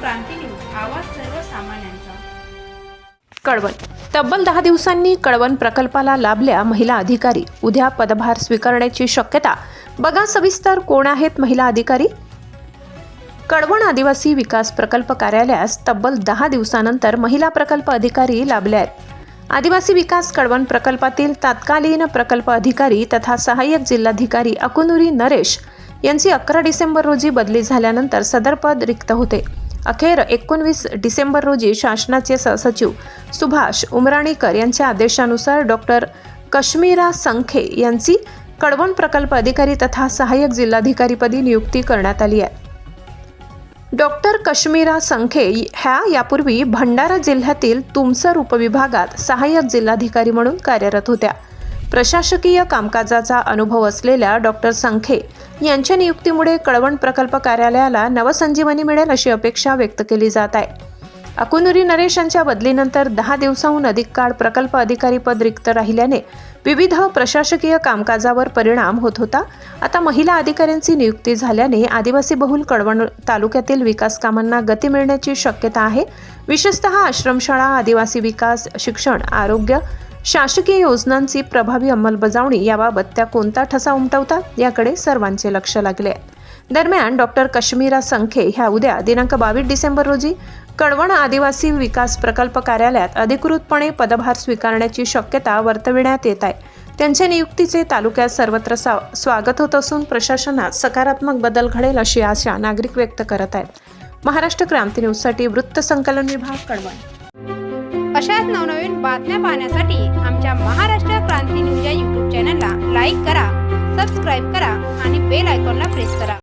क्रांती news, आवाज सर्वसामान्यांचा. कळवण. तब्बल 10 दिवसांनी कळवण प्रकल्पाला लाभल्या महिला अधिकारी. उद्या पदभार स्वीकारण्याची शक्यता. बघा सविस्तर कोण आहेत महिला अधिकारी. कळवण आदिवासी विकास प्रकल्प कार्यालयास तब्बल 10 दिवसानंतर महिला प्रकल्प अधिकारी लाभल्या आहेत. आदिवासी विकास कळवण प्रकल्पातील तत्कालीन प्रकल्प अधिकारी तथा सहाय्यक जिल्हाधिकारी अकुनुरी नरेश यांची 11 डिसेंबर रोजी बदली झाल्यानंतर सदर पद रिक्त होते. अखेर 19 डिसेंबर रोजी शासनाचे सहसचिव सुभाष उमराणीकर यांच्या आदेशानुसार डॉक्टर कश्मीरा संखे यांची कळवण प्रकल्प अधिकारी तथा सहाय्यक जिल्हाधिकारीपदी नियुक्ती करण्यात आली आहे. डॉक्टर कश्मीरा संखे ह्या यापूर्वी भंडारा जिल्ह्यातील तुमसर उपविभागात सहाय्यक जिल्हाधिकारी म्हणून कार्यरत होत्या. प्रशासकीय कामकाजाचा अनुभव असलेल्या डॉक्टर संखे यांच्या नियुक्तीमुळे कळवण प्रकल्प कार्यालयाला नवसंजीवनी मिळेल अशी अपेक्षा व्यक्त केली जात आहे. अकुनुरी नरेश यांच्या बदलीनंतर 10 दिवसांहून अधिक काळ प्रकल्प अधिकारी पद रिक्त राहिल्याने विविध प्रशासकीय कामकाजावर परिणाम होत होता. आता महिला अधिकाऱ्यांची नियुक्ती झाल्याने आदिवासी बहुल कळवण तालुक्यातील विकास कामांना गती मिळण्याची शक्यता आहे. विशेषतः आश्रमशाळा, आदिवासी विकास, शिक्षण, आरोग्य, शासकीय योजनांची प्रभावी अंमलबजावणी याबाबत त्या कोणता ठसा उमटवतात याकडे सर्वांचे लक्ष लागले. दरम्यान डॉक्टर कश्मीरा संखे ह्या उद्या दिनांक 22 डिसेंबर रोजी कळवण आदिवासी विकास प्रकल्प कार्यालयात अधिकृतपणे पदभार स्वीकारण्याची शक्यता वर्तविण्यात येत आहे. त्यांच्या नियुक्तीचे तालुक्यात सर्वत्र स्वागत होत असून प्रशासनात सकारात्मक बदल घडेल अशी आशा नागरिक व्यक्त करत आहेत. महाराष्ट्र क्रांती न्यूजसाठी वृत्त संकलन विभाग, कळवण. अशाच नवनवीन बातम्या पाहण्यासाठी आमच्या महाराष्ट्र क्रांती न्यूज या यूट्यूब चॅनलला लाईक करा, सबस्क्राईब करा आणि बेल आयकॉनला प्रेस करा.